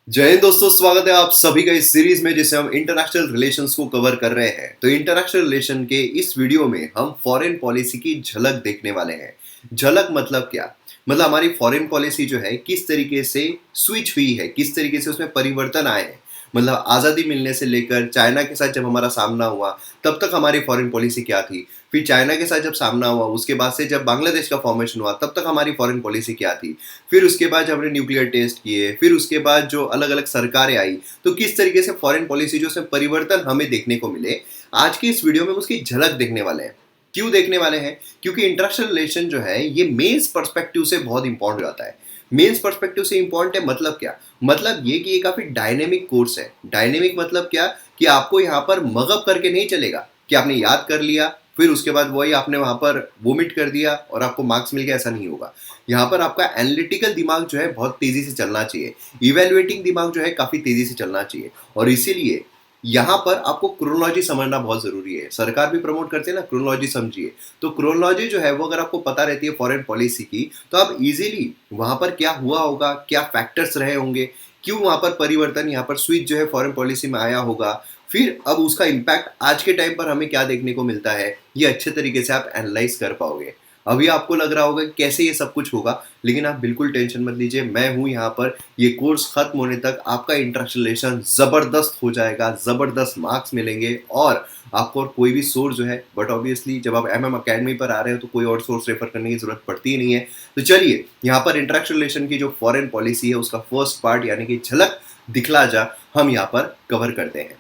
जय हिंद दोस्तों, स्वागत है आप सभी का इस सीरीज में जिसे हम इंटरनेशनल रिलेशंस को कवर कर रहे हैं। तो इंटरनेशनल रिलेशन के इस वीडियो में हम फॉरेन पॉलिसी की झलक देखने वाले हैं। झलक मतलब क्या? मतलब हमारी फॉरेन पॉलिसी जो है किस तरीके से स्विच हुई है, किस तरीके से उसमें परिवर्तन आए हैं। मतलब आज़ादी मिलने से लेकर चाइना के साथ जब हमारा सामना हुआ तब तक हमारी फॉरेन पॉलिसी क्या थी। फिर चाइना के साथ जब सामना हुआ उसके बाद से जब बांग्लादेश का फॉर्मेशन हुआ तब तक हमारी फॉरेन पॉलिसी क्या थी। फिर उसके बाद जब हमने न्यूक्लियर टेस्ट किए, फिर उसके बाद जो अलग अलग सरकारें आई, तो किस तरीके से फॉरेन पॉलिसी जो उसमें परिवर्तन हमें देखने को मिले। आज की इस वीडियो में उसकी झलक देखने वाले हैं। क्यों देखने वाले हैं? क्योंकि इंटरनेशनल रिलेशन जो है ये मेंस पर्सपेक्टिव से बहुत इंपॉर्टेंट हो जाता है। मेंस पर्सपेक्टिव से इंपॉर्टेंट है मतलब क्या? मतलब ये कि ये काफी डायनेमिक कोर्स है। डायनेमिक मतलब क्या? कि आपको यहाँ पर मगअप करके नहीं चलेगा कि आपने याद कर लिया फिर उसके बाद वही आपने वहां पर वोमिट कर दिया और आपको मार्क्स मिल गया, ऐसा नहीं होगा। यहाँ पर आपका एनालिटिकल दिमाग जो है बहुत तेजी से चलना चाहिए। इवेल्युएटिंग दिमाग जो है काफी तेजी से चलना चाहिए। और इसीलिए यहाँ पर आपको क्रोनोलॉजी समझना बहुत जरूरी है। सरकार भी प्रमोट करते हैं ना, क्रोनोलॉजी समझिए। तो क्रोनोलॉजी जो है वो अगर आपको पता रहती है फॉरेन पॉलिसी की, तो आप इजीली वहां पर क्या हुआ होगा, क्या फैक्टर्स रहे होंगे, क्यों वहां पर परिवर्तन, यहाँ पर स्विच जो है फॉरेन पॉलिसी में आया होगा, फिर अब उसका इम्पैक्ट आज के टाइम पर हमें क्या देखने को मिलता है, ये अच्छे तरीके से आप एनालाइज कर पाओगे। अभी आपको लग रहा होगा कि कैसे ये सब कुछ होगा, लेकिन आप बिल्कुल टेंशन मत लीजिए। मैं हूं यहाँ पर। ये कोर्स खत्म होने तक आपका इंटरनेशनल रिलेशन जबरदस्त हो जाएगा, जबरदस्त मार्क्स मिलेंगे और आपको और कोई भी सोर्स जो है, बट ऑब्वियसली जब आप एमएम अकेडमी पर आ रहे हो तो कोई और सोर्स रेफर करने की जरूरत पड़ती ही नहीं है। तो चलिए यहाँ पर इंटरनेशनल रिलेशन की जो फॉरेन पॉलिसी है उसका फर्स्ट पार्ट यानी कि झलक दिखला जा हम यहाँ पर कवर करते हैं।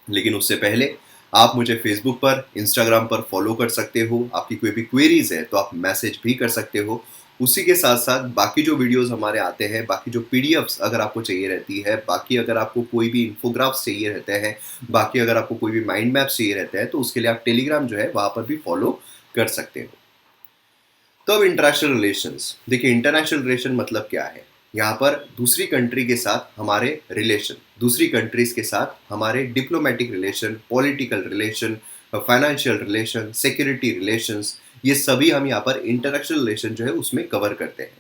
लेकिन उससे पहले आप मुझे फेसबुक पर, इंस्टाग्राम पर फॉलो कर सकते हो। आपकी कोई भी क्वेरीज है तो आप मैसेज भी कर सकते हो। उसी के साथ साथ बाकी जो वीडियोस हमारे आते हैं, बाकी जो पीडीएफ्स अगर आपको चाहिए रहती है, बाकी अगर आपको कोई भी इन्फोग्राफ्स चाहिए रहते हैं, बाकी अगर आपको कोई भी माइंड मैप्स चाहिए रहते हैं, तो उसके लिए आप टेलीग्राम जो है वहाँ पर भी फॉलो कर सकते हो। तो अब इंटरनेशनल रिलेशंस देखिए, इंटरनेशनल रिलेशन मतलब क्या है। यहाँ पर दूसरी कंट्री के साथ हमारे रिलेशन, दूसरी कंट्रीज के साथ हमारे diplomatic relation, political relation, financial relation, security relations, ये सभी हम यहाँ पर इंटरनेशनल रिलेशन जो है उसमें कवर करते हैं।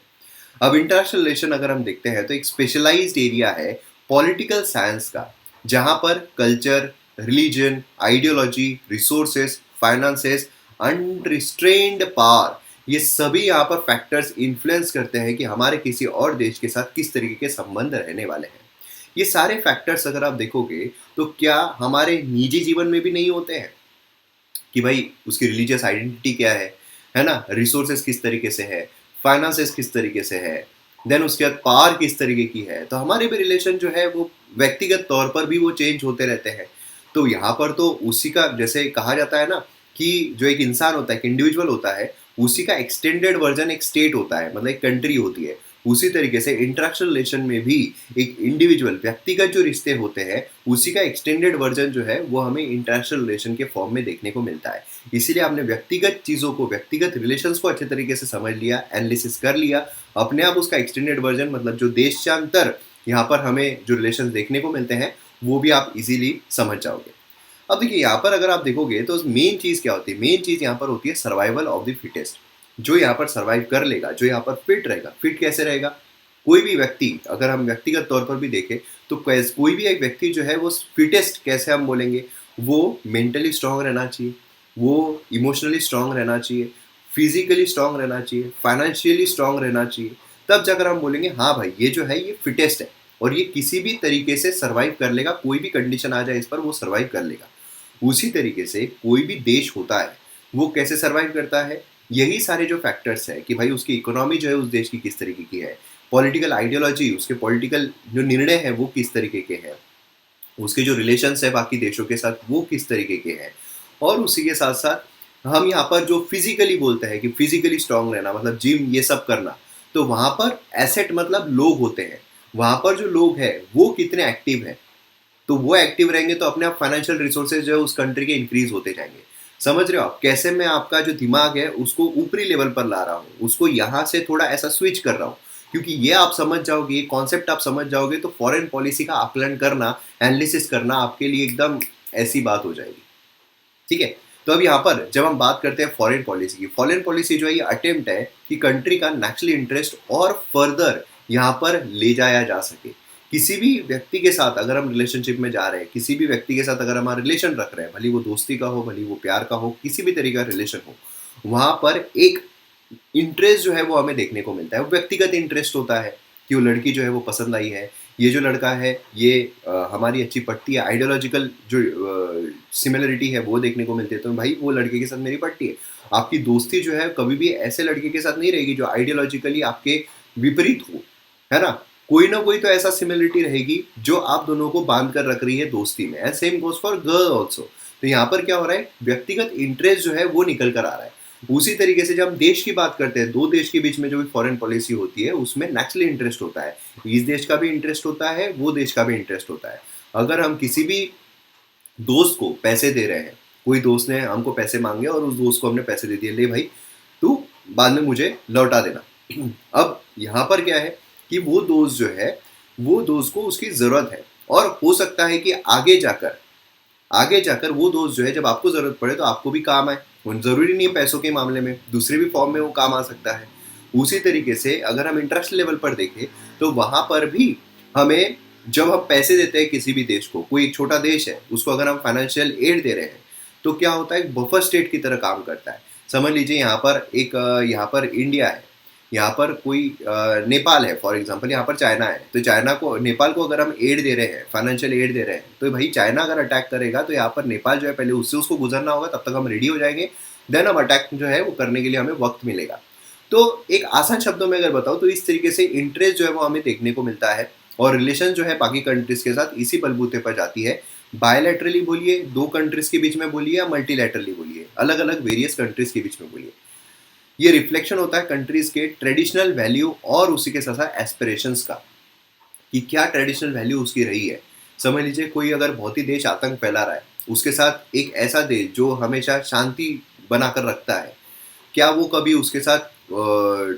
अब इंटरनेशनल रिलेशन अगर हम देखते हैं तो एक स्पेशलाइज्ड एरिया है पॉलिटिकल साइंस का, जहाँ पर culture, religion, ideology, resources, finances, unrestrained power, ये सभी यहाँ पर फैक्टर्स इन्फ्लुएंस करते हैं कि हमारे किसी और देश के साथ किस तरीके के संबंध रहने वाले हैं। ये सारे फैक्टर्स अगर आप देखोगे तो क्या हमारे निजी जीवन में भी नहीं होते हैं कि भाई उसकी रिलीजियस आइडेंटिटी क्या है ना, रिसोर्सेस किस तरीके से है, फाइनेंसेस किस तरीके से है, देन उसके बाद पावर किस तरीके की है। तो हमारे भी रिलेशन जो है वो व्यक्तिगत तौर पर भी वो चेंज होते रहते हैं। तो यहाँ पर तो उसी का, जैसे कहा जाता है ना कि जो एक इंसान होता है, एक इंडिविजुअल होता है, उसी का एक्सटेंडेड वर्जन एक स्टेट होता है, मतलब एक कंट्री होती है। उसी तरीके से इंटरनेशनल रिलेशन में भी एक इंडिविजुअल, व्यक्तिगत जो रिश्ते होते हैं, उसी का एक्सटेंडेड वर्जन जो है वो हमें इंटरनेशनल रिलेशन के फॉर्म में देखने को मिलता है। इसीलिए आपने व्यक्तिगत चीज़ों को, व्यक्तिगत रिलेशंस को अच्छे तरीके से समझ लिया, एनालिसिस कर लिया, अपने आप उसका एक्सटेंडेड वर्जन मतलब जो देशांतर यहाँ पर हमें जो रिलेशन देखने को मिलते हैं वो भी आप इजीली समझ जाओगे। अब देखिए यहाँ पर अगर आप देखोगे तो मेन चीज़ क्या होती है? मेन चीज़ यहाँ पर होती है सर्वाइवल ऑफ द फिटेस्ट। जो यहाँ पर सर्वाइव कर लेगा, जो यहाँ पर फिट रहेगा। फिट कैसे रहेगा? कोई भी व्यक्ति, अगर हम व्यक्तिगत तौर पर भी देखें तो कोई भी एक व्यक्ति जो है वो फिटेस्ट कैसे हम बोलेंगे? वो मेंटली स्ट्रांग रहना चाहिए, वो इमोशनली स्ट्रांग रहना चाहिए, फिजिकली स्ट्रांग रहना चाहिए, फाइनेंशियली स्ट्रांग रहना चाहिए। तब जाकर हम बोलेंगे हाँ भाई ये जो है ये फिटेस्ट है और ये किसी भी तरीके से सर्वाइव कर लेगा, कोई भी कंडीशन आ जाए इस पर वो सर्वाइव कर लेगा। उसी तरीके से कोई भी देश होता है वो कैसे सर्वाइव करता है? यही सारे जो फैक्टर्स है कि भाई उसकी इकोनॉमी जो है उस देश की किस तरीके की है, पॉलिटिकल आइडियोलॉजी, उसके पॉलिटिकल जो निर्णय है वो किस तरीके के हैं, उसके जो रिलेशंस है बाकी देशों के साथ वो किस तरीके के हैं। और उसी के साथ साथ हम यहाँ पर जो फिजिकली बोलते हैं कि फिजिकली स्ट्रांग रहना मतलब जिम ये सब करना, तो वहाँ पर एसेट मतलब लोग होते हैं। वहाँ पर जो लोग हैं वो कितने एक्टिव हैं, तो वो एक्टिव रहेंगे तो अपने आप फाइनेंशियल रिसोर्सेज जो है उस कंट्री के इंक्रीज होते जाएंगे। समझ रहे हो आप कैसे मैं आपका जो दिमाग है उसको ऊपरी लेवल पर ला रहा हूँ, उसको यहाँ से थोड़ा ऐसा स्विच कर रहा हूँ। क्योंकि ये आप समझ जाओगे, ये कॉन्सेप्ट आप समझ जाओगे तो फॉरेन पॉलिसी का आकलन करना, एनालिसिस करना आपके लिए एकदम ऐसी बात हो जाएगी। ठीक है। तो अब यहाँ पर जब हम बात करते हैं फॉरेन पॉलिसी की, फॉरेन पॉलिसी जो है ये अटेम्प्ट है कि कंट्री का नेशनल इंटरेस्ट और फर्दर यहाँ पर ले जाया जा सके। किसी भी व्यक्ति के साथ अगर हम रिलेशनशिप में जा रहे हैं, किसी भी व्यक्ति के साथ अगर हमारा रिलेशन रख रहे हैं, भले वो दोस्ती का हो, भले वो प्यार का हो, किसी भी तरीके का रिलेशन हो, वहाँ पर एक इंटरेस्ट जो है वो हमें देखने को मिलता है। वो व्यक्तिगत इंटरेस्ट होता है कि वो लड़की जो है वो पसंद आई है, ये जो लड़का है ये हमारी अच्छी पटती है, आइडियोलॉजिकल जो सिमिलरिटी है वो देखने को मिलती है, तो भाई वो लड़के के साथ मेरी पटती है। आपकी दोस्ती जो है कभी भी ऐसे लड़के के साथ नहीं रहेगी जो आइडियोलॉजिकली आपके विपरीत हो, है ना? कोई ना कोई तो ऐसा सिमिलरिटी रहेगी जो आप दोनों को बांध कर रख रही है दोस्ती में, and same goes for girl also. तो यहाँ पर क्या हो रहा है, व्यक्तिगत इंटरेस्ट जो है वो निकल कर आ रहा है। उसी तरीके से जब हम देश की बात करते हैं, दो देश के बीच में जो भी फॉरेन पॉलिसी होती है उसमें नेचुरली इंटरेस्ट होता है, इस देश का भी इंटरेस्ट होता है, वो देश का भी इंटरेस्ट होता है। अगर हम किसी भी दोस्त को पैसे दे रहे हैं, कोई दोस्त ने हमको पैसे मांगे और उस दोस्त को हमने पैसे दे दिए, ले भाई तू बाद में मुझे लौटा देना। अब यहाँ पर क्या है कि वो दोस्त जो है, वो दोस्त को उसकी ज़रूरत है, और हो सकता है कि आगे जाकर वो दोस्त जो है जब आपको ज़रूरत पड़े तो आपको भी काम आए। वो ज़रूरी नहीं है पैसों के मामले में, दूसरे भी फॉर्म में वो काम आ सकता है। उसी तरीके से अगर हम इंटरनेशनल लेवल पर देखें तो वहाँ पर भी हमें, जब हम पैसे देते हैं किसी भी देश को, कोई एक छोटा देश है उसको अगर हम फाइनेंशियल एड दे रहे हैं, तो क्या होता है, बफर स्टेट की तरह काम करता है। समझ लीजिए यहाँ पर इंडिया है, यहाँ पर कोई नेपाल है फॉर एग्जांपल, यहाँ पर चाइना है, तो चाइना को, नेपाल को अगर हम एड दे रहे हैं, फाइनेंशियल एड दे रहे हैं, तो भाई चाइना अगर अटैक करेगा तो यहाँ पर नेपाल जो है पहले उससे उसको गुजरना होगा, तब तक हम रेडी हो जाएंगे, देन हम अटैक जो है वो करने के लिए हमें वक्त मिलेगा। तो एक आसान शब्दों में अगर बताओ तो इस तरीके से इंटरेस्ट जो है वो हमें देखने को मिलता है, और रिलेशन जो है बाकी कंट्रीज के साथ इसी बलबूते पर जाती है। बायलैटरली बोलिए, दो कंट्रीज के बीच में बोलिए, या मल्टीलैटरली बोलिए, अलग अलग वेरियस कंट्रीज के बीच में बोलिए, ये रिफ्लेक्शन होता है कंट्रीज के ट्रेडिशनल वैल्यू और उसी के साथ साथ एस्पिरेशंस का, कि क्या ट्रेडिशनल वैल्यू उसकी रही है। समझ लीजिए कोई अगर बहुत ही देश आतंक फैला रहा है, उसके साथ एक ऐसा देश जो हमेशा शांति बनाकर रखता है, क्या वो कभी उसके साथ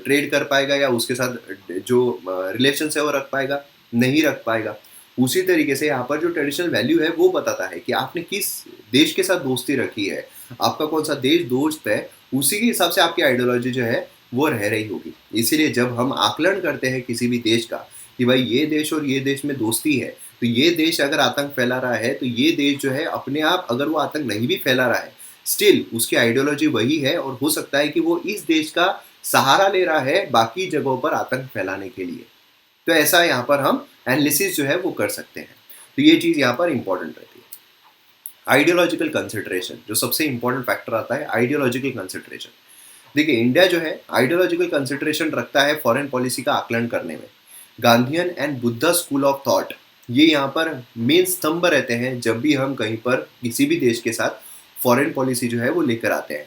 ट्रेड कर पाएगा, या उसके साथ जो रिलेशन है वो रख पाएगा? नहीं रख पाएगा। उसी तरीके से यहाँ पर जो ट्रेडिशनल वैल्यू है वो बताता है कि आपने किस देश के साथ दोस्ती रखी है, आपका कौन सा देश दोस्त है, उसी के हिसाब से आपकी आइडियोलॉजी जो है वो रह रही होगी। इसीलिए जब हम आकलन करते हैं किसी भी देश का कि भाई ये देश और ये देश में दोस्ती है, तो ये देश अगर आतंक फैला रहा है तो ये देश जो है अपने आप, अगर वो आतंक नहीं भी फैला रहा है, स्टिल उसकी आइडियोलॉजी वही है, और हो सकता है कि वो इस देश का सहारा ले रहा है बाकी जगहों पर आतंक फैलाने के लिए। तो ऐसा यहाँ पर हम एनालिसिस जो है वो कर सकते हैं। तो ये चीज़ यहाँ पर इंपॉर्टेंट रहती है। आइडियोलॉजिकल कंसिडरेशन, जो सबसे इंपॉर्टेंट फैक्टर आता है, आइडियोलॉजिकल कंसिडरेशन। देखिए इंडिया जो है आइडियोलॉजिकल कंसिडरेशन रखता है फॉरेन पॉलिसी का आकलन करने में। Gandhian and Buddha school of thought ये यहाँ पर मेन स्तंभ रहते हैं जब भी हम कहीं पर किसी भी देश के साथ फॉरेन पॉलिसी जो है वो लेकर आते हैं।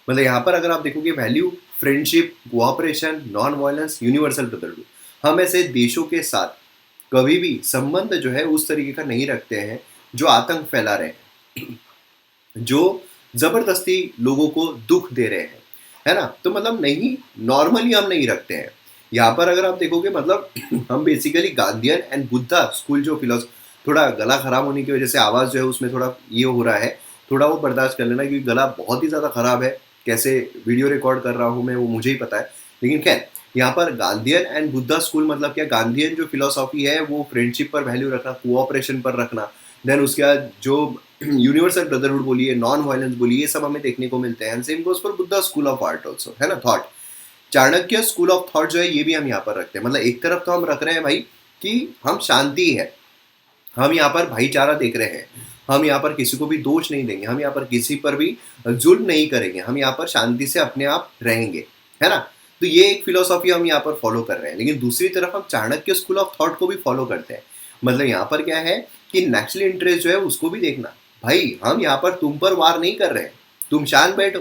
मतलब यहाँ पर अगर आप देखोगे value, friendship, cooperation, non violence, universal brotherhood, हम ऐसे देशों के साथ कभी भी संबंध जो है उस तरीके का नहीं रखते हैं जो आतंक फैला रहे हैं, जो जबरदस्ती लोगों को दुख दे रहे हैं, है ना? तो मतलब नहीं, नॉर्मली हम नहीं रखते हैं। यहाँ पर अगर आप देखोगे मतलब हम basically Gandhian and Buddha school जो फिलोसफी, थोड़ा गला खराब होने की वजह से आवाज़ जो है उसमें थोड़ा ये हो रहा है, थोड़ा वो बर्दाश्त कर लेना क्योंकि गला बहुत ही ज़्यादा ख़राब है। कैसे वीडियो रिकॉर्ड कर रहा हूँ मैं वो मुझे ही पता है, लेकिन खैर यहाँ पर गांधीयन एंड बुद्धा स्कूल मतलब क्या, गांधीयन जो फिलोसॉफी है वो फ्रेंडशिप पर वैल्यू रखना, कोऑपरेशन पर रखना, देन उसके बाद जो यूनिवर्सल ब्रदरहुड बोलिए, नॉन वायलेंस बोलिए, ये सब हमें देखने को मिलते हैं। Same goes for Buddha school of art also, है ना, thought. Chanakya school of thought जो है ये भी हम यहाँ पर रखते हैं। मतलब एक तरफ तो हम रख रहे हैं भाई कि हम शांति है, हम यहाँ पर भाईचारा देख रहे हैं, हम यहाँ पर किसी को भी दोष नहीं देंगे, हम यहाँ पर किसी पर भी जुल्म नहीं करेंगे, हम यहाँ पर शांति से अपने आप रहेंगे, है ना। तो ये एक फिलोसॉफी हम यहाँ पर फॉलो कर रहे हैं। लेकिन दूसरी तरफ हम चाणक्य स्कूल ऑफ थॉट को भी फॉलो करते हैं। मतलब यहाँ पर क्या है कि नेशनल इंटरेस्ट जो है उसको भी देखना। भाई हम यहाँ पर तुम पर वार नहीं कर रहे हैं, तुम शांत बैठो,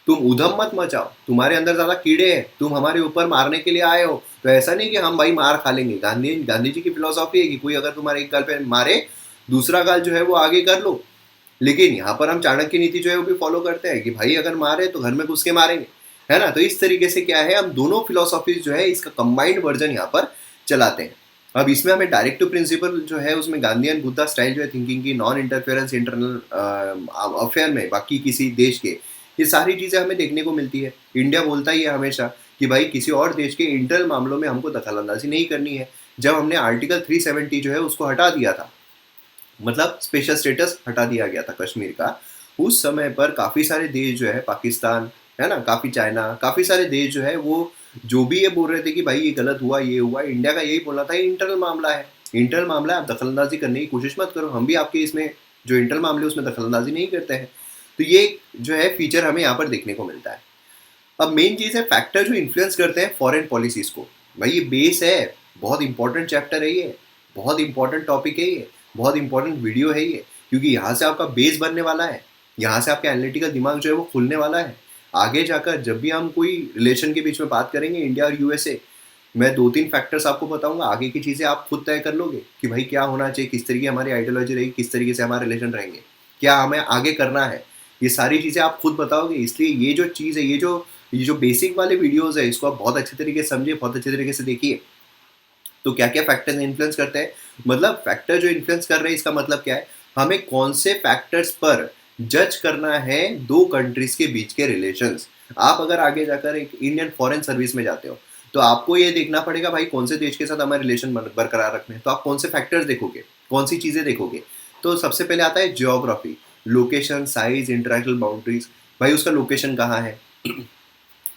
तुम उधम मत मचाओ, तुम्हारे अंदर ज़्यादा कीड़े हैं, तुम हमारे ऊपर मारने के लिए आए हो। तो ऐसा नहीं कि हम भाई मार खा लेंगे। गांधी जी की फिलोसॉफी है कि कोई अगर तुम्हारे एक गाल पे मारे, दूसरा गाल जो है वो आगे कर लो। लेकिन यहाँ पर हम चाणक्य नीति जो है वो भी फॉलो करते हैं कि भाई अगर मारे तो घर में घुस के मारेंगे, है ना। तो इस तरीके से क्या है, हम दोनों फिलोसॉफीज जो है इसका कंबाइंड वर्जन यहाँ पर चलाते हैं। अब इसमें हमें डायरेक्ट टू प्रिंसिपल जो है उसमें गांधी एंड बुद्धा स्टाइल जो है थिंकिंग की, नॉन इंटरफेरेंस इंटरनल अफेयर में बाकी किसी देश के, ये सारी चीज़ें हमें देखने को मिलती है। इंडिया बोलता ही है हमेशा कि भाई किसी और देश के इंटरनल मामलों में हमको दखलंदाजी नहीं करनी है। जब हमने आर्टिकल 370 जो है उसको हटा दिया था, मतलब स्पेशल स्टेटस हटा दिया गया था कश्मीर का, उस समय पर काफ़ी सारे देश जो है, पाकिस्तान है ना, काफ़ी चाइना, काफ़ी सारे देश जो है वो जो भी ये बोल रहे थे कि भाई ये गलत हुआ, ये हुआ, इंडिया का यही बोलना था ये इंटरनल मामला है, इंटरनल मामला है, आप दखलंदाजी करने की कोशिश मत करो, हम भी आपके इसमें जो इंटरनल मामले उसमें दखलंदाजी नहीं करते हैं। तो ये जो है फीचर हमें यहाँ पर देखने को मिलता है। अब मेन चीज़ है फैक्टर जो इन्फ्लुएंस करते हैं फॉरेन पॉलिसीज़ को। भाई ये बेस है, बहुत इंपॉर्टेंट चैप्टर है ये, बहुत इंपॉर्टेंट टॉपिक है ये, बहुत इंपॉर्टेंट वीडियो है ये, क्योंकि यहाँ से आपका बेस बनने वाला है, यहाँ से आपका एनालिटिकल दिमाग जो है वो खुलने वाला है। आगे जाकर जब भी हम कोई रिलेशन के बीच में बात करेंगे इंडिया और यूएसए, मैं 2-3 फैक्टर्स आपको बताऊंगा, आगे की चीज़ें आप खुद तय कर लोगे कि भाई क्या होना चाहिए, किस तरीके हमारी आइडियोलॉजी रहेगी, किस तरीके से हमारे रिलेशन रहेंगे, क्या हमें आगे करना है, ये सारी चीज़ें आप खुद बताओगे। इसलिए ये जो चीज़ है, ये जो बेसिक वाले वीडियोज़ है, इसको आप बहुत अच्छे तरीके से समझिए, बहुत अच्छे तरीके से देखिए। तो क्या क्या फैक्टर्स इन्फ्लुएंस करते हैं, मतलब फैक्टर जो इन्फ्लुएंस कर रहे हैं इसका मतलब क्या है, हमें कौन से फैक्टर्स पर जज करना है दो कंट्रीज के बीच के रिलेशंस। आप अगर आगे जाकर एक इंडियन फॉरेन सर्विस में जाते हो तो आपको ये देखना पड़ेगा भाई कौन से देश के साथ हमारे रिलेशन बरकरार रखने हैं, तो आप कौन से फैक्टर्स देखोगे, कौन सी चीज़ें देखोगे। तो सबसे पहले आता है geography, location, size, international boundaries. भाई उसका लोकेशन कहाँ है,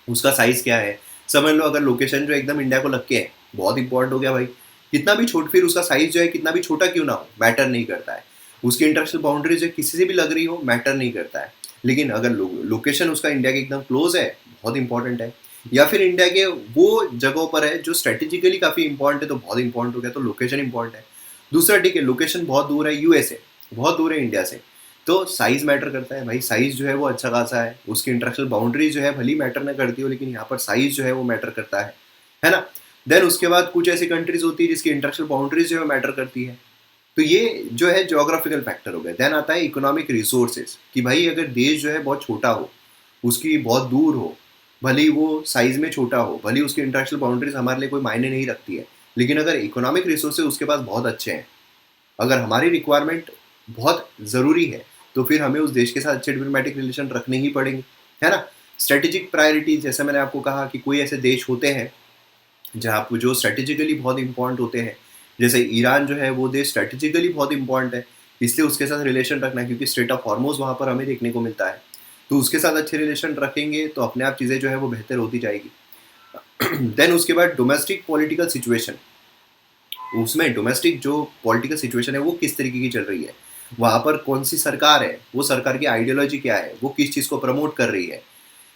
उसका साइज क्या है। समझ लो अगर लोकेशन जो एकदम इंडिया को लग के है, बहुत इंपॉर्टेंट हो गया भाई, कितना भी छोट, फिर उसका साइज जो है कितना भी छोटा क्यों ना हो मैटर नहीं करता है। उसकी इंटरनेशनल बाउंड्रीज जो किसी से भी लग रही हो मैटर नहीं करता है। लेकिन अगर लोकेशन उसका इंडिया के एकदम क्लोज है, बहुत इंपॉर्टेंट है, या फिर इंडिया के वो जगहों पर है जो स्ट्रेटेजिकली काफ़ी इंपॉर्टेंट है, तो बहुत इंपॉर्टेंट हो गया, तो लोकेशन इंपॉर्टेंट है। दूसरा ठीक है, लोकेशन बहुत दूर है यूएसए, बहुत दूर है इंडिया से, तो साइज मैटर करता है भाई, साइज जो है वो अच्छा खासा है, उसकी इंटरनेशनल बाउंड्री जो है भली मैटर ना करती हो, लेकिन यहाँ पर साइज जो है वो मैटर करता है ना। देन उसके बाद कुछ ऐसी कंट्रीज होती है जिसकी इंटरनेशनल बाउंड्रीज जो है मैटर करती है, तो ये जो है जोग्राफिकल फैक्टर हो गया। देन आता है इकोनॉमिक रिसोर्सेज, कि भाई अगर देश जो है बहुत छोटा हो, उसकी बहुत दूर हो, भले वो साइज में छोटा हो, भले उसकी इंटरनेशनल बाउंड्रीज हमारे लिए कोई मायने नहीं रखती है, लेकिन अगर इकोनॉमिक रिसोर्सेज उसके पास बहुत अच्छे हैं, अगर हमारी रिक्वायरमेंट बहुत ज़रूरी है, तो फिर हमें उस देश के साथ अच्छे डिप्लोमेटिक रिलेशन रखने ही पड़ेंगे, है ना। स्ट्रेटेजिक प्रायोरिटीज, जैसे मैंने आपको कहा कि कोई ऐसे देश होते हैं जहाँ पर जो स्ट्रेटेजिकली बहुत इंपॉर्टेंट होते हैं, जैसे ईरान जो है वो देश स्ट्रेटेजिकली बहुत इंपॉर्टेंट है, इसलिए उसके साथ रिलेशन रखना है, क्योंकि स्ट्रेट ऑफ हॉर्मोज वहाँ पर हमें देखने को मिलता है, तो उसके साथ अच्छे रिलेशन रखेंगे तो अपने आप चीज़ें जो है वो बेहतर होती जाएगी। देन उसके बाद डोमेस्टिक पॉलिटिकल सिचुएशन, उसमें डोमेस्टिक जो पॉलिटिकल सिचुएशन है वो किस तरीके की चल रही है, वहाँ पर कौन सी सरकार है, वो सरकार की आइडियोलॉजी क्या है, वो किस चीज़ को प्रमोट कर रही है।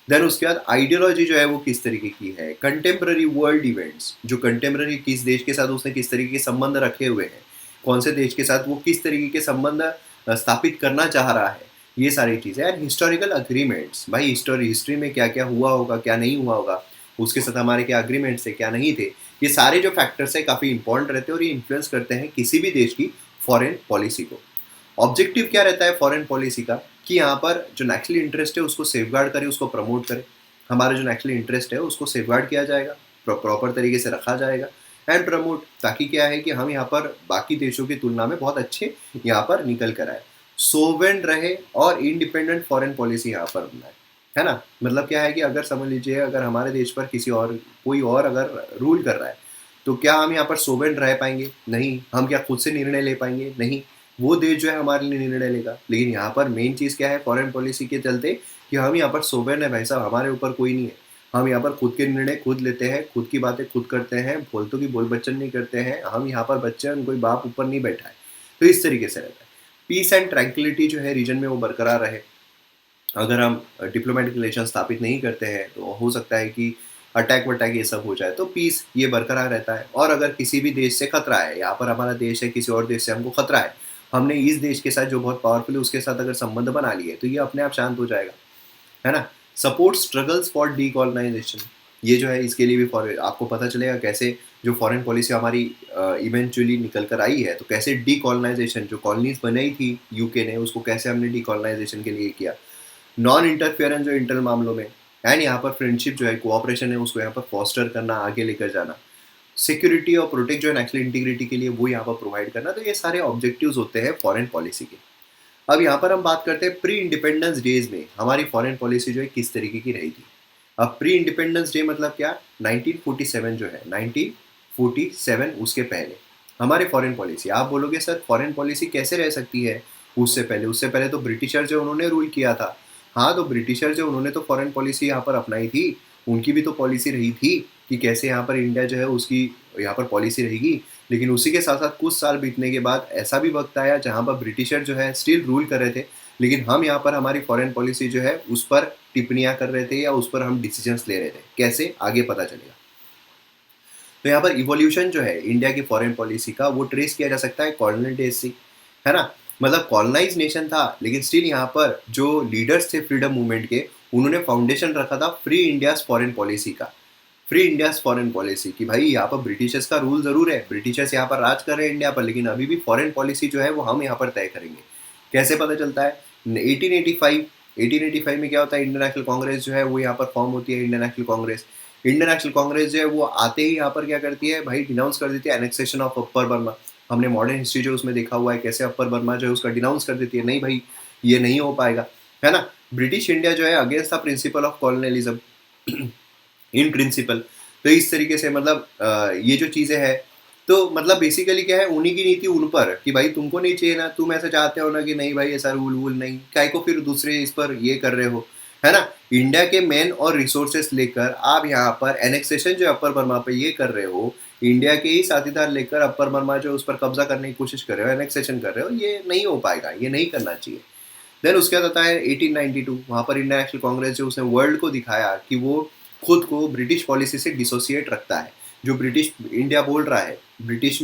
देन उसके बाद आइडियोलॉजी जो है वो किस तरीके की है। कंटेम्प्रेरी वर्ल्ड इवेंट्स, जो कंटेम्प्रेरी किस देश के साथ उसने किस तरीके के संबंध रखे हुए हैं, कौन से देश के साथ वो किस तरीके के संबंध स्थापित करना चाह रहा है, ये सारी चीज़ें। एंड हिस्टोरिकल अग्रीमेंट्स, भाई हिस्ट्री में क्या क्या हुआ होगा, क्या नहीं हुआ होगा, उसके साथ हमारे क्या अग्रीमेंट्स थे, क्या नहीं थे। ये सारे जो फैक्टर्स है काफ़ी इंपॉर्टेंट रहते हैं और ये इन्फ्लुएंस करते हैं किसी भी देश की फॉरेन पॉलिसी को। ऑब्जेक्टिव क्या रहता है फॉरेन पॉलिसी का, कि यहाँ पर जो नेशनल इंटरेस्ट है उसको सेफगार्ड करे, उसको प्रमोट करे। हमारा जो नेशनल इंटरेस्ट है उसको सेफगार्ड किया जाएगा, प्रॉपर तरीके से रखा जाएगा एंड प्रमोट, ताकि क्या है कि हम यहाँ पर बाकी देशों की तुलना में बहुत अच्छे यहाँ पर निकल कर आए, सोवेन रहे और इंडिपेंडेंट फॉरेन पॉलिसी यहाँ पर बनाए, है ना। मतलब क्या है कि अगर समझ लीजिए अगर हमारे देश पर किसी और कोई और अगर रूल कर रहा है, तो क्या हम यहाँ पर सोवेन रह पाएंगे? नहीं। हम क्या खुद से निर्णय ले पाएंगे? नहीं। वो देश जो है हमारे लिए निर्णय लेगा। लेकिन यहाँ पर मेन चीज़ क्या है फॉरेन पॉलिसी के चलते, कि हम यहाँ पर सोवेन है भाई साहब, हमारे ऊपर कोई नहीं है, हम यहाँ पर खुद के निर्णय खुद लेते हैं, खुद की बातें खुद करते हैं, बोलतों की बोल बच्चन नहीं करते हैं, हम यहाँ पर बच्चे हैं, कोई बाप ऊपर नहीं बैठा है। तो इस तरीके से रहता है। पीस एंड ट्रैंक्विलिटी जो है रीजन में वो बरकरार रहे। अगर हम डिप्लोमेटिक रिलेशन स्थापित नहीं करते हैं तो हो सकता है कि अटैक वटैक ये सब हो जाए, तो पीस ये बरकरार रहता है। और अगर किसी भी देश से खतरा है, यहाँ पर हमारा देश है, किसी और देश से हमको खतरा है, हमने इस देश के साथ जो बहुत पावरफुल है उसके साथ अगर संबंध बना लिए तो ये अपने आप शांत हो जाएगा, है ना। सपोर्ट स्ट्रगल्स फॉर डीकॉलोनाइजेशन, ये जो है इसके लिए भी फॉर आपको पता चलेगा कैसे जो फॉरेन पॉलिसी हमारी इवेंचुअली निकल कर आई है, तो कैसे डीकॉलोनाइजेशन, जो कॉलोनीज बनाई थी यूके ने, उसको कैसे हमने डीकॉलोनाइजेशन के लिए किया। नॉन इंटरफेरेंस जो इंटरनल मामलों में, एंड यहाँ पर फ्रेंडशिप जो है, कोऑपरेशन है, उसको यहाँ पर फॉस्टर करना, आगे लेकर जाना। सिक्योरिटी और प्रोटेक्ट जो है नेशनल इंटीग्रिटी के लिए, वो यहाँ पर प्रोवाइड करना। तो ये सारे ऑब्जेक्टिव्स होते हैं फॉरेन पॉलिसी के। अब यहाँ पर हम बात करते हैं प्री इंडिपेंडेंस डेज में हमारी फॉरेन पॉलिसी जो है किस तरीके की रही थी। अब प्री इंडिपेंडेंस डे मतलब क्या, 1947 जो है, 47 उसके पहले हमारी फॉरेन पॉलिसी। आप बोलोगे सर फॉरेन पॉलिसी कैसे रह सकती है उससे पहले तो ब्रिटिशर जो उन्होंने रूल किया था। हाँ, तो ब्रिटिशर जो उन्होंने तो फॉरेन पॉलिसी यहाँ पर अपनाई थी, उनकी भी तो पॉलिसी रही थी कि कैसे यहाँ पर इंडिया जो है उसकी यहाँ पर पॉलिसी रहेगी। लेकिन उसी के साथ साथ कुछ साल बीतने के बाद ऐसा भी वक्त आया जहाँ पर ब्रिटिशर जो है स्टिल रूल कर रहे थे, लेकिन हम यहाँ पर हमारी फॉरेन पॉलिसी जो है उस पर टिप्पणियाँ कर रहे थे या उस पर हम डिसीजंस ले रहे थे। कैसे, आगे पता चलेगा। तो यहाँ पर इवोल्यूशन जो है इंडिया की फॉरेन पॉलिसी का वो ट्रेस किया जा सकता है कॉलोनियल डेज से, है ना। मतलब कॉलोनाइज नेशन था, लेकिन स्टिल यहाँ पर जो लीडर्स थे फ्रीडम मूवमेंट के, उन्होंने फाउंडेशन रखा था फ्री इंडियाज फॉरेन पॉलिसी का। फ्री इंडियाज फॉरेन पॉलिसी कि भाई यहाँ पर ब्रिटिशर्स का रूल जरूर है, ब्रिटिशर्स यहाँ पर राज कर रहे हैं इंडिया पर, लेकिन अभी भी फॉरेन पॉलिसी जो है वो हम यहाँ पर तय करेंगे। कैसे पता चलता है? 1885 में क्या होता है, इंडियन नेशनल कांग्रेस जो है वो यहाँ पर फॉर्म होती है। इंडियन नेशनल कांग्रेस जो है वो आते ही यहाँ पर क्या करती है भाई, डिनाउंस कर देती है एनेक्सेशन ऑफ अपर बर्मा। हमने मॉडर्न हिस्ट्री जो उसमें देखा हुआ है कैसे अपर बर्मा जो है उसका डिनाउंस कर देती है, नहीं भाई ये नहीं हो पाएगा, है ना। ब्रिटिश इंडिया जो है against the principle of colonialism in principle. तो इस तरीके से मतलब ये जो चीज़ें हैं, तो मतलब बेसिकली क्या है, उन्हीं की नीति उन पर कि भाई तुमको नहीं चाहिए ना, तुम ऐसा चाहते हो ना कि नहीं भाई ऐसा रूल वूल नहीं, काय को फिर दूसरे इस पर ये कर रहे हो, है ना। इंडिया के मैन और रिसोर्सेस लेकर आप यहाँ पर एनेक्सेशन जो अपर बर्मा पे ये कर रहे हो, इंडिया के ही साथीदार लेकर अपर बर्मा जो उस पर कब्जा करने की कोशिश कर रहे हो, एनेक्सेशन कर रहे हो, ये नहीं हो पाएगा, ये नहीं करना चाहिए। देन उसके बाद आता है 1892, वहाँ पर इंडियन नेशनल कांग्रेस जो उसने वर्ल्ड को दिखाया कि वो खुद को ब्रिटिश पॉलिसी से डिसोसिएट रखता है। जो ब्रिटिश इंडिया बोल रहा है, ब्रिटिश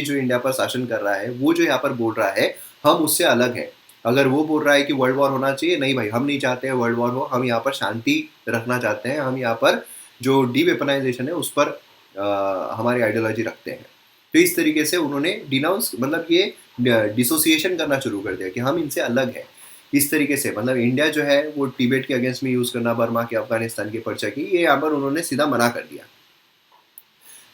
जो इंडिया पर शासन कर रहा है, वो जो यहाँ पर बोल रहा है हम उससे अलग है। अगर वो बोल रहा है कि वर्ल्ड वॉर होना चाहिए, नहीं भाई हम नहीं चाहते हैं वर्ल्ड वॉर हो, हम यहाँ पर शांति रखना चाहते हैं, हम यहाँ पर जो डीवेपनाइजेशन है उस पर हमारी आइडियोलॉजी रखते हैं। तो इस तरीके से उन्होंने डिनाउंस मतलब ये डिसोसिएशन करना शुरू कर दिया कि हम इनसे अलग है। इस तरीके से मतलब इंडिया जो है वो तिब्बत के अगेंस्ट में यूज़ करना, बर्मा के, अफगानिस्तान की पर्चा की, ये यहाँ पर उन्होंने सीधा मना कर दिया।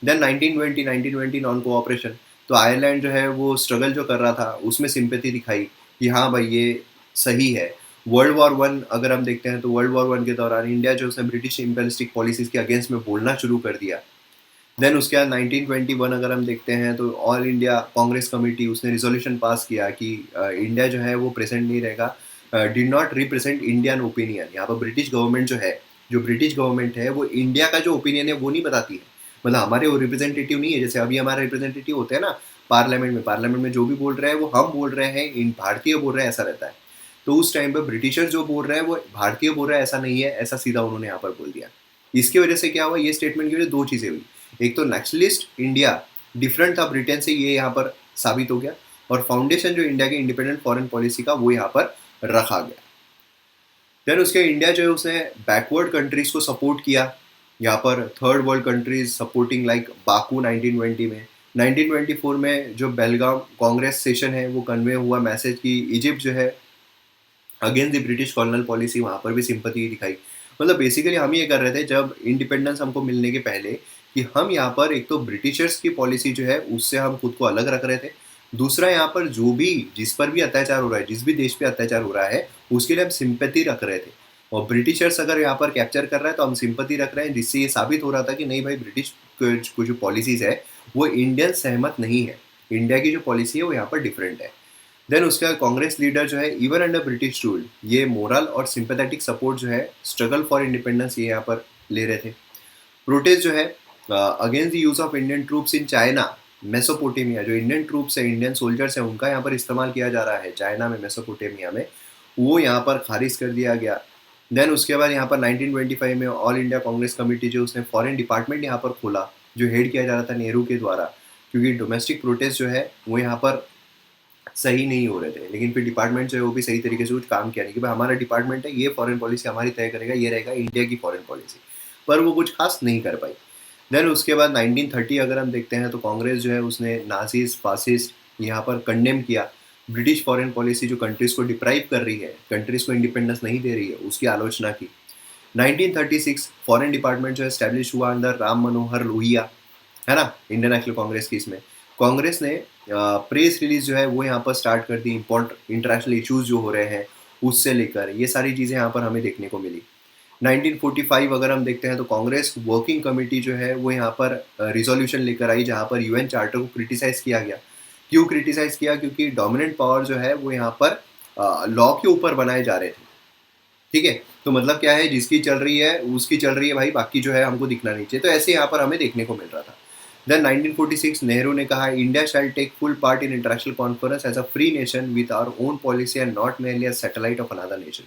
देन 1920 नॉन कोऑपरेशन, तो आयरलैंड जो है वो स्ट्रगल जो कर रहा था उसमें सिंपैथी दिखाई कि हाँ भाई ये सही है। वर्ल्ड वॉर वन अगर हम देखते हैं तो वर्ल्ड वॉर वन के दौरान इंडिया जो उसने ब्रिटिश इम्पेरियलिस्टिक पॉलिसीज़ के अगेंस्ट में बोलना शुरू कर दिया। देन उसके बाद 1921 अगर हम देखते हैं तो ऑल इंडिया कांग्रेस कमेटी उसने रिजोल्यूशन पास किया कि इंडिया जो है वो प्रेजेंट नहीं रहेगा, did not represent Indian opinion. यहाँ पर ब्रिटिश गवर्नमेंट जो है, जो ब्रिटिश गवर्नमेंट है वो इंडिया का जो ओपिनियन है वो नहीं बताती है। मतलब हमारे वो रिप्रेजेंटेटिव नहीं है, जैसे अभी हमारे रिप्रेजेंटेटिव होते हैं ना पार्लियामेंट में जो भी बोल रहे हैं वो हम बोल रहे हैं, इन भारतीय बोल रहे हैं, ऐसा रहता है। तो उस टाइम पर ब्रिटिशर जो बोल रहे हैं वो भारतीय बोल रहे हैं, ऐसा नहीं है, ऐसा सीधा उन्होंने यहाँ पर बोल दिया। इसकी वजह से क्या हुआ, ये स्टेटमेंट की वजह से दो चीज़ें हुई। एक तो नेशनलिस्ट इंडिया डिफरेंट था ब्रिटेन से, ये यहाँ पर साबित हो गया, और फाउंडेशन जो इंडिया की इंडिपेंडेंट फॉरेन पॉलिसी का वो यहाँ पर रखा गया। देन उसके इंडिया जो है उसने बैकवर्ड कंट्रीज को सपोर्ट किया, यहाँ पर third world countries supporting like Baku 1920 में। 1924 में जो बेलगाम कांग्रेस सेशन है वो कन्वे हुआ मैसेज कि इजिप्ट जो है against the British colonial policy, वहाँ पर भी सिंपैथी दिखाई। मतलब बेसिकली हम ये कर रहे थे जब इंडिपेंडेंस हमको मिलने के पहले कि हम यहाँ पर एक तो ब्रिटिशर्स की पॉलिसी जो है उससे हम खुद को अलग रख रहे थे, दूसरा यहाँ पर जो भी जिस पर भी अत्याचार हो रहा है, जिस भी देश पे अत्याचार हो रहा है उसके लिए हम सिंपैथी रख रहे थे। और ब्रिटिशर्स अगर यहाँ पर कैप्चर कर रहा है तो हम सिंपैथी रख रहे हैं, जिससे ये साबित हो रहा था कि नहीं भाई ब्रिटिश को जो पॉलिसीज़ है वो इंडियन सहमत नहीं है, इंडिया की जो पॉलिसी है वो यहाँ पर डिफरेंट है। देन उसका कांग्रेस लीडर जो है इवन अंडर ब्रिटिश रूल ये मोरल और सिंपैथेटिक सपोर्ट जो है स्ट्रगल फॉर इंडिपेंडेंस ये यहाँ पर ले रहे थे। प्रोटेस्ट जो है against the use of Indian troops in China Mesopotamia, जो इंडियन ट्रूप्स है, इंडियन सोल्जर्स है, उनका यहाँ पर इस्तेमाल किया जा रहा है चाइना में, मेसोपोटेमिया में, वो यहाँ पर खारिज कर दिया गया। देन उसके बाद यहाँ पर 1925 में ऑल इंडिया कांग्रेस कमेटी जो उसने फॉरेन डिपार्टमेंट यहाँ पर खोला, जो हेड किया जा रहा था नेहरू के द्वारा, क्योंकि डोमेस्टिक प्रोटेस्ट जो है वो यहाँ पर सही नहीं हो रहे थे। लेकिन फिर डिपार्टमेंट जो है वो भी सही तरीके से कुछ काम किया नहीं कि भाई हमारा डिपार्टमेंट है, ये फॉरेन पॉलिसी हमारी तय करेगा, ये रहेगा इंडिया की फॉरेन पॉलिसी, पर वो कुछ खास नहीं कर पाई। देन उसके बाद 1930 अगर हम देखते हैं तो कांग्रेस जो है उसने नाजीज फासिस्ट यहाँ पर कंडेम किया, ब्रिटिश फॉरेन पॉलिसी जो कंट्रीज को डिप्राइव कर रही है, कंट्रीज को इंडिपेंडेंस नहीं दे रही है, उसकी आलोचना की। 1936 फॉरेन डिपार्टमेंट जो एस्टेब्लिश हुआ अंडर राम मनोहर लोहिया, है ना, इंडियन नेशनल कांग्रेस की। इसमें कांग्रेस ने प्रेस रिलीज जो है वो यहाँ पर स्टार्ट कर दी, इंटरनेशनल इश्यूज जो हो रहे हैं उससे लेकर ये सारी चीज़ें यहाँ पर हमें देखने को मिली। 1945 अगर हम देखते हैं तो कांग्रेस वर्किंग कमेटी जो है वो यहाँ पर रिजोल्यूशन लेकर आई जहाँ पर यूएन चार्टर को क्रिटिसाइज किया गया। क्यों क्रिटिसाइज किया? क्योंकि डोमिनेंट पावर जो है वो यहाँ पर लॉ के ऊपर बनाए जा रहे थे। ठीक है, तो मतलब क्या है, जिसकी चल रही है उसकी चल रही है भाई, बाकी जो है हमको दिखना नहीं चाहिए। तो ऐसे यहाँ पर हमें देखने को मिल रहा था। देन 1946 नेहरू ने कहा India shall take full part in international conference as a free nation with our own policy and not mainly as satellite of another nation.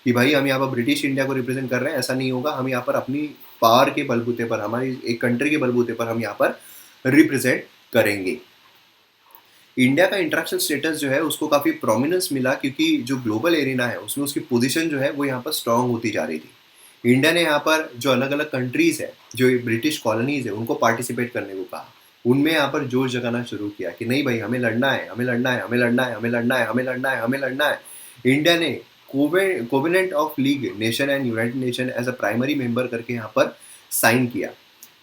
कि भाई हम यहाँ पर ब्रिटिश इंडिया को रिप्रेजेंट कर रहे हैं, ऐसा नहीं होगा। हम यहाँ पर अपनी पावर के बलबूते पर, हमारी एक कंट्री के बलबूते पर हम यहाँ पर रिप्रेजेंट करेंगे। इंडिया का इंटरेक्शन स्टेटस जो है उसको काफ़ी प्रोमिनेंस मिला क्योंकि जो ग्लोबल एरिना है उसमें उसकी पोजीशन जो है वो यहाँ पर स्ट्रांग होती जा रही थी। इंडिया ने यहाँ पर जो अलग अलग कंट्रीज़ है, जो ब्रिटिश कॉलोनीज़ है, उनको पार्टिसिपेट करने को कहा। उनमें यहाँ पर जोश जगाना शुरू किया कि नहीं भाई, हमें लड़ना है, हमें लड़ना है, हमें लड़ना है, हमें लड़ना है, हमें लड़ना है, हमें लड़ना है। इंडिया ने covenant of league nation and united nation as a primary member करके यहाँ पर साइन किया।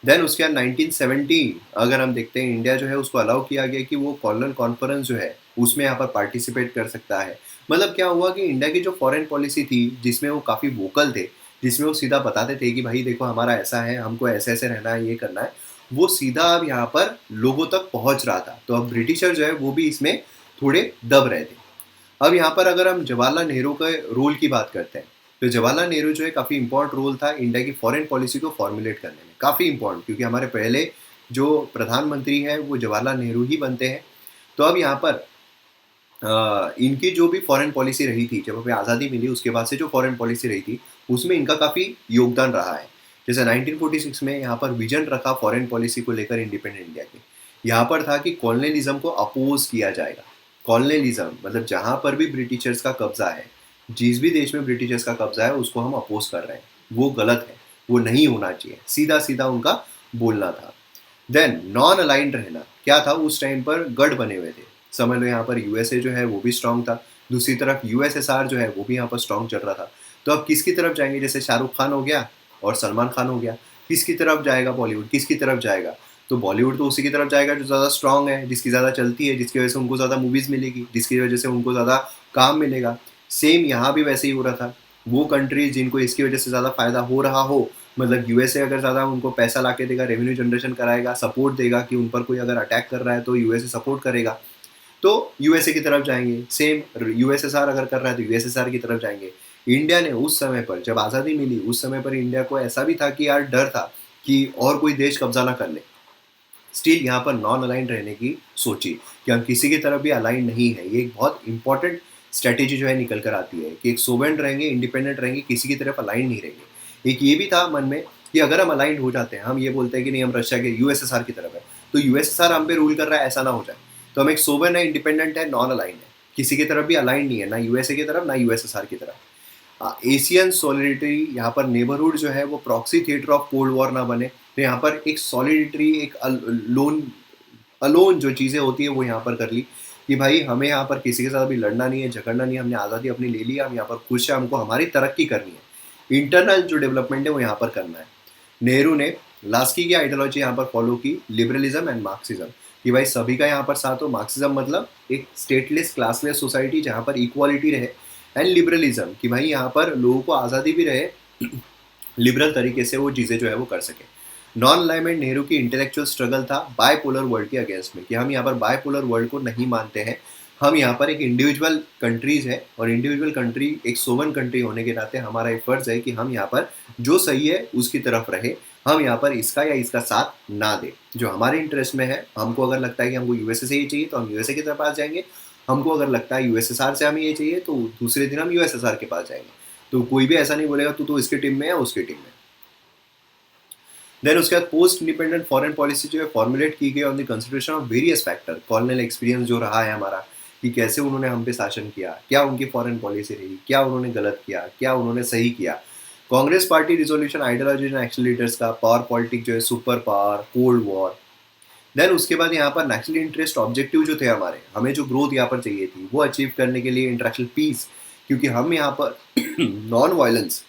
देन उसके बाद 1970 अगर हम देखते हैं, इंडिया जो है उसको अलाउ किया गया कि वो कॉलोनल कॉन्फ्रेंस जो है उसमें यहाँ पर पार्टिसिपेट कर सकता है। मतलब क्या हुआ कि इंडिया की जो फॉरेन पॉलिसी थी जिसमें वो काफ़ी वोकल थे, जिसमें वो सीधा बताते थे कि भाई देखो हमारा ऐसा है, हमको ऐसे ऐसे रहना है, ये करना है, वो सीधा अब यहाँ पर लोगों तक पहुँच रहा था। तो अब ब्रिटिशर जो है वो भी इसमें थोड़े दब रहे थे। अब यहाँ पर अगर हम जवाहरलाल नेहरू के रोल की बात करते हैं, तो जवाहरलाल नेहरू जो है काफ़ी इंपॉर्टेंट रोल था इंडिया की फॉरेन पॉलिसी को फॉर्मुलेट करने में, काफ़ी इंपॉर्टेंट, क्योंकि हमारे पहले जो प्रधानमंत्री हैं वो जवाहरलाल नेहरू ही बनते हैं। तो अब यहाँ पर इनकी जो भी फॉरेन पॉलिसी रही थी, जब हमें आज़ादी मिली उसके बाद से जो फॉरेन पॉलिसी रही थी उसमें इनका काफ़ी योगदान रहा है। जैसे 1946 में यहाँ पर विजन रखा फॉरेन पॉलिसी को लेकर इंडिपेंडेंट इंडिया के। यहाँ पर था कि कॉलोनियलिज्म को अपोज किया जाएगा। कॉलोनियलिज्म मतलब जहाँ पर भी ब्रिटिशर्स का कब्जा है, जिस भी देश में ब्रिटिशर्स का कब्जा है उसको हम अपोज कर रहे हैं, वो गलत है, वो नहीं होना चाहिए, सीधा सीधा उनका बोलना था। देन नॉन अलाइंड रहना क्या था, उस टाइम पर गढ़ बने हुए थे। समझ लो यहाँ पर यूएसए जो है वो भी स्ट्रांग था, दूसरी तरफ यूएसएसआर जो है वो भी यहाँ पर स्ट्रांग चल रहा था। तो अब किसकी तरफ जाएंगे? जैसे शाहरुख खान हो गया और सलमान खान हो गया, किसकी तरफ जाएगा बॉलीवुड, किसकी तरफ जाएगा? तो बॉलीवुड तो उसी की तरफ जाएगा जो ज़्यादा स्ट्रांग है, जिसकी ज़्यादा चलती है, जिसकी वजह से उनको ज़्यादा मूवीज़ मिलेगी, जिसकी वजह से उनको ज़्यादा काम मिलेगा। सेम यहाँ भी वैसे ही हो रहा था। वो कंट्रीज जिनको इसकी वजह से ज़्यादा फायदा हो रहा हो, मतलब यूएसए अगर ज़्यादा उनको पैसा ला के देगा, रेवेन्यू जनरेशन कराएगा, सपोर्ट देगा कि उन पर कोई अगर अटैक कर रहा है तो यूएसए सपोर्ट करेगा, तो यूएसए की तरफ जाएंगे। सेम यूएसएसआर अगर कर रहा है तो यूएसएसआर की तरफ जाएंगे। इंडिया ने उस समय पर जब आज़ादी मिली उस समय पर इंडिया को ऐसा भी था कि यार डर था कि और कोई देश कब्जा ना कर ले। स्टिल यहाँ पर नॉन अलाइंड रहने की सोची कि हम किसी की तरफ भी अलाइन नहीं है। ये एक बहुत इंपॉर्टेंट स्ट्रेटेजी जो है निकल कर आती है कि एक सोवेरेन रहेंगे, इंडिपेंडेंट रहेंगे, किसी की तरफ अलाइन नहीं रहेंगे। एक ये भी था मन में कि अगर हम अलाइंड हो जाते हैं, हम ये बोलते हैं कि नहीं हम रशिया के यूएसएसआर की तरफ है, तो यूएसएसआर हम पे रूल कर रहा है, ऐसा ना हो जाए। तो हम एक सोवेरेन है, इंडिपेंडेंट है, नॉन अलाइंड है, किसी की तरफ भी अलाइंड नहीं है, ना यूएसए की तरफ ना यूएसएसआर की तरफ। एशियन सॉलिडिटी यहाँ पर नेबरहुड जो है वो proxy theatre of cold war ना बने। तो यहाँ पर एक सॉलिडिटी, एक अलोन जो चीज़ें होती है वो यहाँ पर कर ली कि भाई हमें यहाँ पर किसी के साथ भी लड़ना नहीं है, झगड़ना नहीं है, हमने आज़ादी अपनी ले ली है, हम यहाँ पर खुश है, हमको हमारी तरक्की करनी है, इंटरनल जो डेवलपमेंट है वो यहाँ पर करना है। नेहरू ने लास्की की आइडियोलॉजी यहाँ पर फॉलो की, लिबरलिज्म एंड मार्क्सिज्म, कि भाई सभी का यहाँ पर साथ हो। मार्क्सिज्म मतलब एक स्टेटलेस क्लासलेस सोसाइटी जहाँ पर इक्वालिटी रहे, एंड लिबरलिज्म कि भाई यहाँ पर लोगों को आज़ादी भी रहे, लिबरल तरीके से वो चीज़ें जो है वो कर सके। नॉन अलाइनमेंट नेहरू की इंटेलेक्चुअल स्ट्रगल था बायपोलर वर्ल्ड के अगेंस्ट में, कि हम यहाँ पर बायपोलर वर्ल्ड को नहीं मानते हैं। हम यहाँ पर एक इंडिविजुअल कंट्रीज है और इंडिविजुअल कंट्री एक सोवन कंट्री होने के नाते हमारा एक फर्ज है कि हम यहाँ पर जो सही है उसकी तरफ रहे, हम यहाँ पर इसका या इसका साथ ना दे। जो हमारे इंटरेस्ट में है, हमको अगर लगता है कि हमको यूएसए से ये चाहिए तो हम यूएसए की तरफ पास जाएंगे, हमको अगर लगता है यूएसएसआर से हमें ये चाहिए तो दूसरे दिन हम यूएसएसआर के पास जाएंगे। तो कोई भी ऐसा नहीं बोलेगा तू तो इसकी टीम में है उसकी टीम में। देन उसके बाद पोस्ट इंडिपेंडेंट फॉरेन पॉलिसी जो है फॉर्मुलेट की गई on the consideration of various factor. Colonial experience जो रहा है हमारा, कि कैसे उन्होंने हम पे शासन किया, क्या उनकी फॉरेन पॉलिसी रही, क्या उन्होंने गलत किया, क्या उन्होंने सही किया। Congress party resolution, ideology and action leaders का, पावर पॉलिटिक्स जो है, super power, cold war. Then उसके बाद यहाँ पर नेशनल इंटरेस्ट ऑब्जेक्टिव जो थे हमारे, हमें जो ग्रोथ यहाँ पर चाहिए थी वो अचीव करने के लिए इंटरनेशनल पीस, क्योंकि हम यहाँ पर नॉन वायलेंस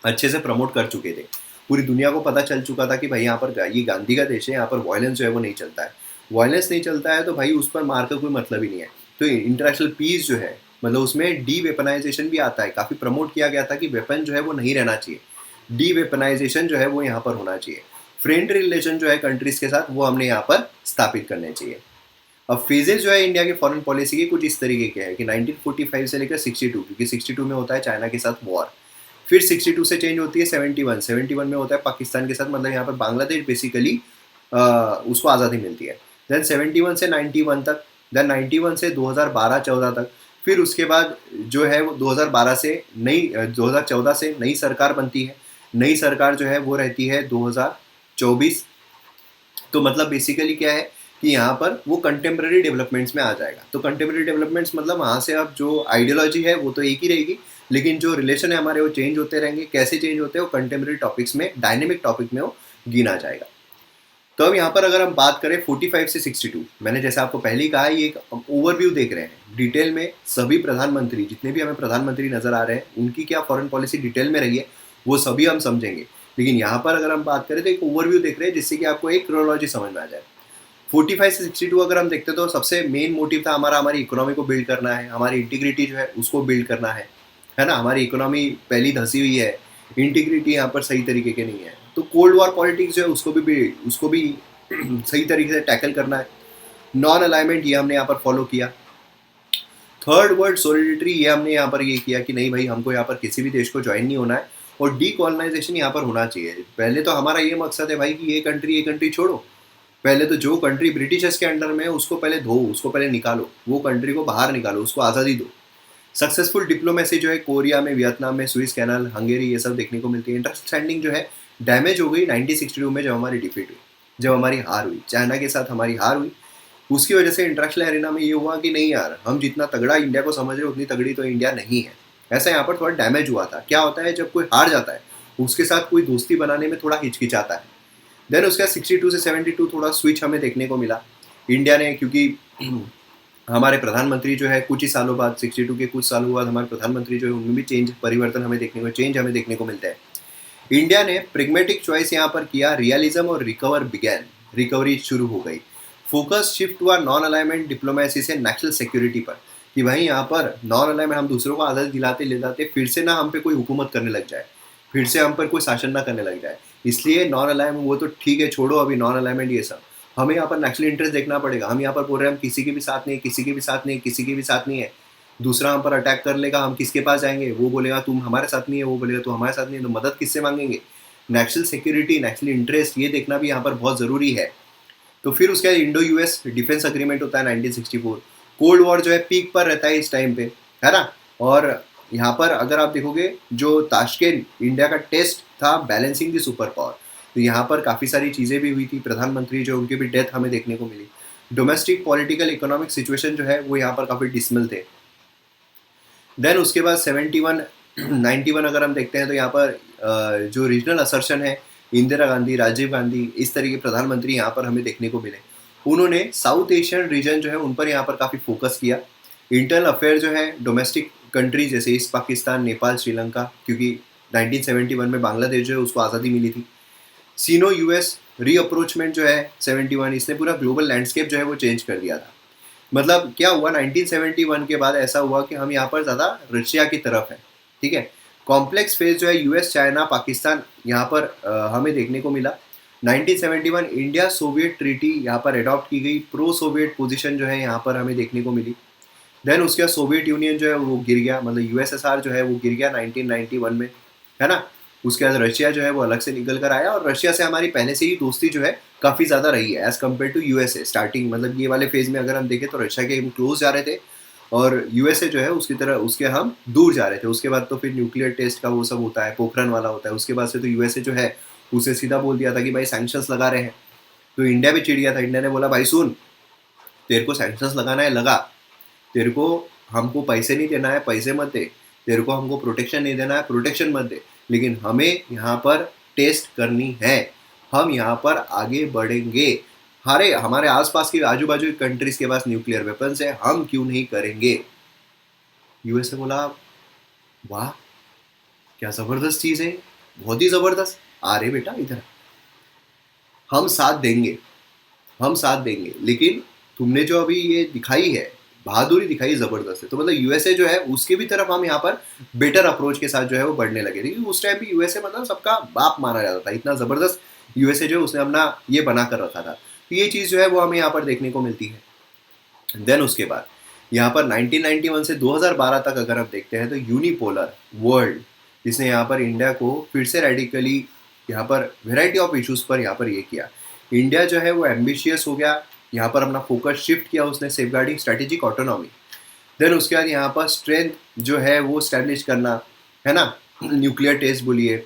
अच्छे से प्रमोट कर चुके थे। पूरी दुनिया को पता चल चुका था कि भाई यहाँ पर ये गांधी का देश है, यहाँ पर वायलेंस जो है वो नहीं चलता है। वायलेंस नहीं चलता है तो भाई उस पर मार का कोई मतलब ही नहीं है। तो इंटरनेशनल पीस जो है मतलब उसमें डी वेपनाइजेशन भी आता है, काफ़ी प्रमोट किया गया था कि वेपन जो है वो नहीं रहना चाहिए, डी वेपनाइजेशन जो है वो यहाँ पर होना चाहिए। फ्रेंडली रिलेशन जो है कंट्रीज के साथ वो हमने यहाँ पर स्थापित करने चाहिए। अब फेजेस जो है इंडिया के फॉरेन पॉलिसी के कुछ इस तरीके के हैं कि 1945 से लेकर 62, क्योंकि 62 में होता है चाइना के साथ वॉर, फिर 62 से चेंज होती है 71, 71 में होता है पाकिस्तान के साथ, मतलब यहाँ पर बांग्लादेश बेसिकली उसको आज़ादी मिलती है। देन 71 से 91 तक, देन 91 से 2012-14 तक, फिर उसके बाद जो है वो 2012 से नई 2014 से नई सरकार बनती है। नई सरकार जो है वो रहती है 2024। तो मतलब बेसिकली क्या है कि यहाँ पर वो कंटेम्प्रेरी डेवलपमेंट्स में आ जाएगा। तो कंटेम्प्रेरी डेवलपमेंट्स मतलब वहाँ से अब जो आइडियोलॉजी है वो तो एक ही रहेगी, लेकिन जो रिलेशन है हमारे वो चेंज होते रहेंगे। कैसे चेंज होते हैं वो कंटेम्प्रेरी टॉपिक्स में, डायनेमिक टॉपिक में वो गिना जाएगा। तो अब यहाँ पर अगर हम बात करें 45 से 62, मैंने जैसे आपको पहले ही कहा, ये एक ओवरव्यू देख रहे हैं डिटेल में। सभी प्रधानमंत्री जितने भी हमें प्रधानमंत्री नजर आ रहे हैं उनकी क्या फॉरेन पॉलिसी डिटेल में रही है वो सभी हम समझेंगे, लेकिन यहाँ पर अगर हम बात करें तो एक ओवरव्यू देख रहे हैं जिससे कि आपको एक क्रोनोलॉजी समझ में आ जाए। 45 से 62 अगर हम देखते तो सबसे मेन मोटिव था हमारी इकोनॉमी को बिल्ड करना है, हमारी इंटीग्रिटी जो है उसको बिल्ड करना है ना। हमारी इकोनॉमी पहली धसी हुई है, इंटीग्रिटी यहाँ पर सही तरीके के नहीं है, तो कोल्ड वॉर पॉलिटिक्स जो है उसको भी सही तरीके से टैकल करना है। नॉन अलाइनमेंट ये हमने यहाँ पर फॉलो किया। थर्ड वर्ल्ड सॉलिडिटी ये हमने यहाँ पर ये किया कि नहीं भाई हमको यहाँ पर किसी भी देश को ज्वाइन नहीं होना है, और डीकॉलोनाइजेशन यहाँ पर होना चाहिए। पहले तो हमारा ये मकसद है भाई कि ये कंट्री छोड़ो, पहले तो जो कंट्री ब्रिटिशर्स के अंडर में है उसको पहले धो, उसको पहले निकालो, वो कंट्री को बाहर निकालो, उसको आज़ादी दो। सक्सेसफुल डिप्लोमेसी जो है कोरिया में, वियतनाम में, स्विस कैनाल, हंगेरी, ये सब देखने को मिलती है। अंडरस्टैंडिंग जो है डैमेज हो गई 1962 में जब हमारी डिफीट हुई, जब हमारी हार हुई, चाइना के साथ हमारी हार हुई। उसकी वजह से इंटरनेशनल एरिना में ये हुआ कि नहीं यार, हम जितना तगड़ा इंडिया को समझ रहे उतनी तगड़ी तो इंडिया नहीं है। ऐसा यहाँ पर थोड़ा डैमेज हुआ था। क्या होता है जब कोई हार जाता है उसके साथ कोई दोस्ती बनाने में थोड़ा हिचकिचाता है। देन उसका 62 से 72 थोड़ा स्विच हमें देखने को मिला इंडिया ने, क्योंकि हमारे प्रधानमंत्री जो है कुछ ही सालों बाद, 62 के कुछ सालों बाद हमारे प्रधानमंत्री जो है उनमें भी परिवर्तन हमें देखने को मिलता है। इंडिया ने प्रेगमेटिक चॉइस यहाँ पर किया, रियलिज्म और रिकवरी शुरू हो गई। फोकस शिफ्ट हुआ नॉन अलाइनमेंट डिप्लोमेसी से नेशनल सिक्योरिटी पर, कि भाई यहाँ पर नॉन अलाइनमेंट हम दूसरों को आज़ादी दिलाते ले जाते फिर से ना हम पे कोई हुकूमत करने लग जाए, फिर से हम पर कोई शासन ना करने लग जाए, इसलिए नॉन अलाइनमेंट वो तो ठीक है, छोड़ो अभी नॉन अलाइनमेंट ये सब, हमें यहाँ पर नेशनल इंटरेस्ट देखना पड़ेगा। हम यहाँ पर बोल रहे हैं हम किसी के भी साथ नहीं, किसी के भी साथ नहीं, किसी के भी साथ नहीं है। दूसरा हम पर अटैक कर लेगा, हम किसके पास जाएंगे, वो बोलेगा तुम हमारे साथ नहीं है, वो बोलेगा तुम हमारे साथ नहीं है, तो मदद किससे मांगेंगे। नेशनल सिक्योरिटी, नेशनल इंटरेस्ट ये देखना भी यहाँ पर बहुत ज़रूरी है। तो फिर उसके बाद इंडो यूएस डिफेंस अग्रीमेंट होता है 1964। कोल्ड वॉर जो है पीक पर रहता है इस टाइम पे, है ना। और यहाँ पर अगर आप देखोगे जो ताशकेंट इंडिया का टेस्ट था बैलेंसिंग दी सुपर पावर, तो यहाँ पर काफ़ी सारी चीज़ें भी हुई थी। प्रधानमंत्री जो उनकी भी डेथ हमें देखने को मिली। डोमेस्टिक पॉलिटिकल इकोनॉमिक सिचुएशन जो है वो यहाँ पर काफ़ी डिसमल थे। देन उसके बाद 71 91 अगर हम देखते हैं तो यहाँ पर जो रीजनल असर्शन है, इंदिरा गांधी, राजीव गांधी, इस तरह के प्रधानमंत्री यहाँ पर हमें देखने को मिले। उन्होंने साउथ एशियन रीजन जो है उन पर यहाँ पर काफ़ी फोकस किया। इंटरनल अफेयर जो है डोमेस्टिक कंट्री जैसे ईस्ट पाकिस्तान, नेपाल, श्रीलंका, क्योंकि 1971 में बांग्लादेश जो है उसको आज़ादी मिली थी। सीनो यूएस रीअप्रोचमेंट जो है 71, इसने पूरा ग्लोबल लैंडस्केप जो है वो चेंज कर दिया था। मतलब क्या हुआ 1971 के बाद ऐसा हुआ कि हम यहाँ पर ज़्यादा रशिया की तरफ है, ठीक है। कॉम्प्लेक्स फेज जो है यूएस, चाइना, पाकिस्तान यहाँ पर हमें देखने को मिला। 1971 इंडिया सोवियत ट्रीटी यहाँ पर अडॉप्ट की गई, प्रो सोवियत पोजीशन जो है यहाँ पर हमें देखने को मिली। देन उसके बाद सोवियत यूनियन जो है वो गिर गया, मतलब यूएसएसआर जो है वो गिर गया 1991 में, है ना। उसके बाद रशिया जो है वो अलग से निकल कर आया, और रशिया से हमारी पहले से ही दोस्ती जो है काफ़ी ज़्यादा रही है as compare to USA. Starting मतलब ये वाले फेज़ में अगर हम देखें तो रशिया के हम क्लोज जा रहे थे, और यूएसए जो है उसके हम दूर जा रहे थे। उसके बाद तो फिर न्यूक्लियर टेस्ट का वो सब होता है, पोखरन वाला होता है। उसके बाद से तो यूएसए जो है उसे सीधा बोल दिया था कि भाई सैंक्शंस लगा रहे हैं। तो इंडिया भी चिढ़ गया था। इंडिया ने बोला भाई सुन, तेरे को सैंक्शंस लगाना है लगा, तेरे को हमको पैसे नहीं देना है पैसे मत दे, तेरे को हमको प्रोटेक्शन नहीं देना है प्रोटेक्शन मत दे, लेकिन हमें यहाँ पर टेस्ट करनी है, हम यहाँ पर आगे बढ़ेंगे। हमारे आसपास की आजू बाजू की कंट्रीज के पास न्यूक्लियर वेपन्स है, हम क्यों नहीं करेंगे। यूएसए बोला वाह क्या ज़बरदस्त चीज़ है, बहुत ही ज़बरदस्त, आ रहे बेटा इधर, हम साथ देंगे, लेकिन तुमने जो अभी ये दिखाई है बहादुरी दिखाई जबरदस्त है। तो मतलब यूएसए जो है उसके भी तरफ हम यहाँ पर बेटर अप्रोच के साथ जो है वो बढ़ने लगे थे, क्योंकि उस टाइम भी यूएसए मतलब सबका बाप माना जाता था, इतना जबरदस्त यूएसए जो है उसने अपना ये बना कर रखा था। तो ये चीज़ जो है वो हमें यहाँ पर देखने को मिलती है। देन उसके बाद यहाँ पर 1991 से 2012 तक अगर हम देखते हैं तो यूनिपोलर वर्ल्ड, जिसने यहाँ पर इंडिया को फिर से रेडिकली यहाँ पर वेराइटी ऑफ इश्यूज पर यहाँ पर ये किया। इंडिया जो है वो एम्बिशियस हो गया, यहाँ पर अपना फोकस शिफ्ट किया उसने सेफगार्डिंग स्ट्रेटेजिक ऑटोनॉमी। देन उसके बाद यहाँ पर स्ट्रेंथ जो है वो स्टैब्लिश करना, है ना, न्यूक्लियर टेस्ट बोलिए।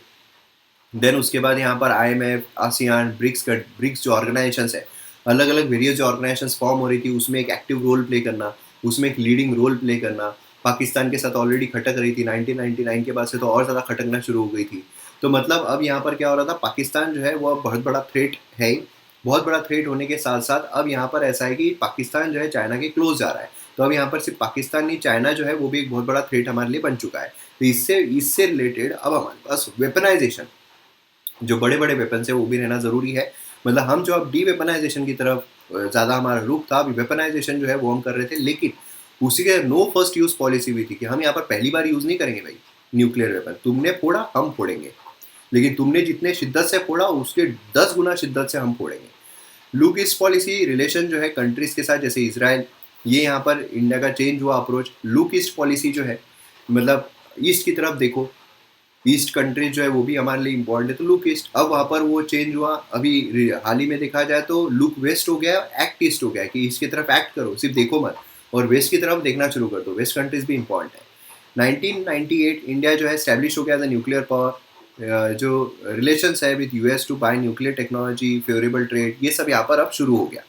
देन उसके बाद यहाँ पर आईएमएफ, आसियान, ब्रिक्स जो ऑर्गेनाइजेशन है, अलग अलग वेरियस जो ऑर्गेनाइजेशन फॉर्म हो रही थी उसमें एक एक्टिव रोल प्ले करना, उसमें एक लीडिंग रोल प्ले करना। पाकिस्तान के साथ ऑलरेडी खटक रही थी, 1999 के बाद से तो और ज़्यादा खटकना शुरू हो गई थी। तो मतलब अब यहाँ पर क्या हो रहा था, पाकिस्तान जो है वो अब बहुत बड़ा थ्रेट है। बहुत बड़ा थ्रेट होने के साथ साथ अब यहाँ पर ऐसा है कि पाकिस्तान जो है चाइना के क्लोज जा रहा है। तो अब यहाँ पर सिर्फ पाकिस्तान नहीं, चाइना जो है वो भी एक बहुत बड़ा थ्रेट हमारे लिए बन चुका है। तो इससे रिलेटेड अब हमारे पास वेपनाइजेशन, जो बड़े बड़े वेपन्स है वो भी रहना ज़रूरी है। मतलब हम जो अब डी वेपनाइजेशन की तरफ ज़्यादा हमारा रुख था, अभी वेपनाइजेशन जो है वो हम कर रहे थे, लेकिन उसी के नो फर्स्ट यूज़ पॉलिसी भी थी कि हम यहाँ पर पहली बार यूज़ नहीं करेंगे भाई न्यूक्लियर वेपन। तुमने फोड़ा हम फोड़ेंगे, लेकिन तुमने जितने शिद्दत से फोड़ा उसके 10 गुना शिद्दत से हम फोड़ेंगे। लुक ईस्ट पॉलिसी रिलेशन जो है कंट्रीज़ के साथ, जैसे इसराइल, ये यहाँ पर इंडिया का चेंज हुआ अप्रोच। लुक ईस्ट पॉलिसी जो है मतलब ईस्ट की तरफ देखो, ईस्ट कंट्रीज जो है वो भी हमारे लिए इम्पोर्टेंट है। तो लुक ईस्ट, अब वहाँ पर वो चेंज हुआ। अभी हाल ही में देखा जाए तो लुक वेस्ट हो गया, एक्ट ईस्ट हो गया, कि ईस्ट की तरफ एक्ट करो, सिर्फ देखो मत, और वेस्ट की तरफ देखना शुरू कर दो। वेस्ट कंट्रीज भी इंपॉर्टेंट है। 1998 इंडिया जो है स्टैब्लिश हो गया था न्यूक्लियर पावर। जो रिलेशंस है with US to buy nuclear technology, favourable trade, ये सब यहाँ पर अब शुरू हो गया।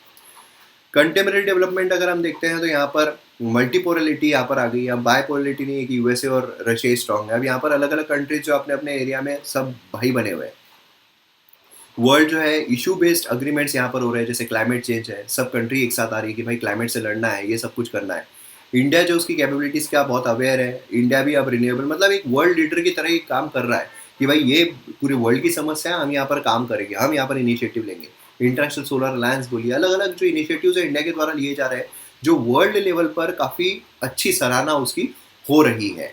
कंटेम्प्रेरी डेवलपमेंट अगर हम देखते हैं तो यहाँ पर मल्टीपोलरिटी यहाँ पर आ गई। अब बायपोलरिटी नहीं है कि यूएसए और रशिया स्ट्रांग है, अब यहाँ पर अलग अलग कंट्रीज जो अपने अपने एरिया में सब भाई बने हुए हैं। वर्ल्ड जो है इशू बेस्ड अग्रीमेंट्स यहाँ पर हो रहे हैं, जैसे क्लाइमेट चेंज है, सब कंट्री एक साथ आ रही है कि भाई क्लाइमेट से लड़ना है, ये सब कुछ करना है। इंडिया जो उसकी कैपेबिलिटीज़ का बहुत अवेयर है, इंडिया भी अब रिन्यूएबल मतलब एक वर्ल्ड लीडर की तरह ही काम कर रहा है कि भाई ये पूरे वर्ल्ड की समस्या है, हम यहाँ पर काम करेंगे, हम यहाँ पर इनिशिएटिव लेंगे। इंटरनेशनल सोलर अलायंस बोलिए, अलग अलग जो इनिशिएटिव्स है इंडिया के द्वारा लिए जा रहे हैं, जो वर्ल्ड लेवल पर काफ़ी अच्छी सराहना उसकी हो रही है।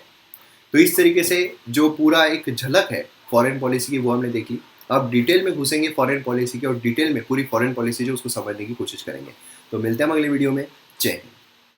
तो इस तरीके से जो पूरा एक झलक है फॉरेन पॉलिसी की वो हमने देखी। अब डिटेल में घुसेंगे फॉरेन पॉलिसी के, और डिटेल में पूरी फॉरेन पॉलिसी जो उसको समझने की कोशिश करेंगे। तो मिलते हैं हम अगले वीडियो में। जय हिंद।